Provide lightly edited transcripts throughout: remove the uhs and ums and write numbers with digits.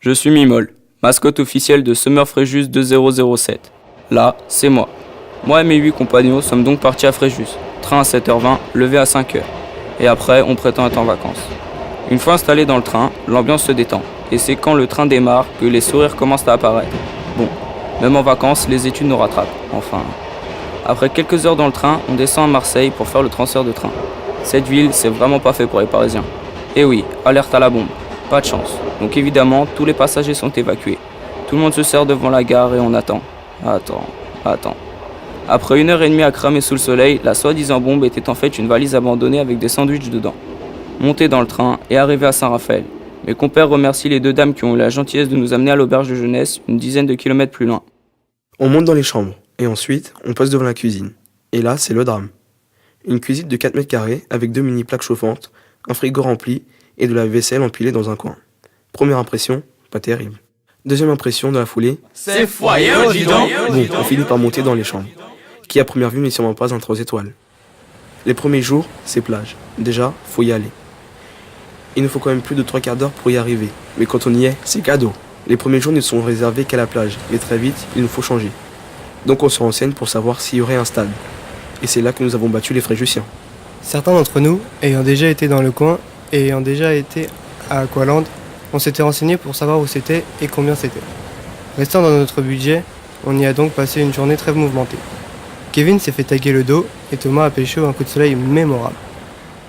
Je suis Mimol, mascotte officielle de Summer Fréjus 2007. Là, c'est moi. Moi et mes 8 compagnons sommes donc partis à Fréjus. Train à 7h20, levé à 5h. Et après, on prétend être en vacances. Une fois installé dans le train, l'ambiance se détend. Et c'est quand le train démarre que les sourires commencent à apparaître. Bon, même en vacances, les études nous rattrapent. Enfin. Après quelques heures dans le train, on descend à Marseille pour faire le transfert de train. Cette ville, c'est vraiment pas fait pour les Parisiens. Et oui, alerte à la bombe. Pas de chance. Donc évidemment, tous les passagers sont évacués. Tout le monde se serre devant la gare et on attend. Attends. Après 1h30 à cramer sous le soleil, la soi-disant bombe était en fait une valise abandonnée avec des sandwichs dedans. Monté dans le train et arrivé à Saint-Raphaël, mes compères remercient les 2 dames qui ont eu la gentillesse de nous amener à l'auberge de jeunesse, une dizaine de kilomètres plus loin. On monte dans les chambres, et ensuite, on passe devant la cuisine. Et là, c'est le drame. Une cuisine de 4 mètres carrés, avec 2 mini-plaques chauffantes, un frigo rempli, et de la vaisselle empilée dans un coin. Première impression, pas terrible. Deuxième impression de la foulée, c'est foyer, dis donc. Bon, on finit par monter dans les chambres, qui à première vue n'est sûrement pas un 3 étoiles. Les premiers jours, c'est plage. Déjà, faut y aller. Il nous faut quand même plus de 3 quarts d'heure pour y arriver. Mais quand on y est, c'est cadeau. Les premiers jours ne sont réservés qu'à la plage, mais très vite, il nous faut changer. Donc on se renseigne pour savoir s'il y aurait un stade. Et c'est là que nous avons battu les Fréjussiens. Certains d'entre nous, ayant déjà été dans le coin et ayant déjà été à Aqualand, on s'était renseigné pour savoir où c'était et combien c'était. Restant dans notre budget, on y a donc passé une journée très mouvementée. Kevin s'est fait taguer le dos et Thomas a pécho un coup de soleil mémorable.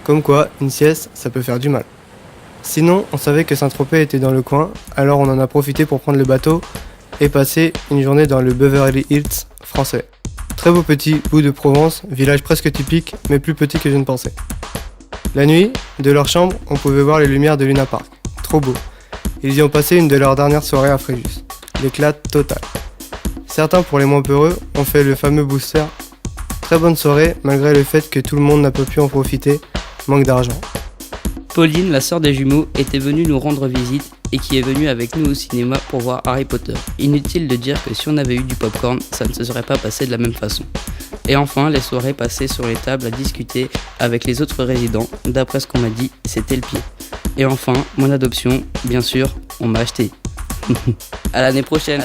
Comme quoi, une sieste, ça peut faire du mal. Sinon, on savait que Saint-Tropez était dans le coin, alors on en a profité pour prendre le bateau et passer une journée dans le Beverly Hills français. Très beau petit bout de Provence, village presque typique, mais plus petit que je ne pensais. La nuit, de leur chambre, on pouvait voir les lumières de Luna Park. Trop beau. Ils y ont passé une de leurs dernières soirées à Fréjus. L'éclat total. Certains, pour les moins peureux, ont fait le fameux booster. Très bonne soirée, malgré le fait que tout le monde n'a pas pu en profiter, manque d'argent. Pauline, la sœur des jumeaux, était venue nous rendre visite et qui est venue avec nous au cinéma pour voir Harry Potter. Inutile de dire que si on avait eu du popcorn, ça ne se serait pas passé de la même façon. Et enfin, les soirées passées sur les tables à discuter avec les autres résidents. D'après ce qu'on m'a dit, c'était le pied. Et enfin, mon adoption, bien sûr, on m'a acheté. À l'année prochaine.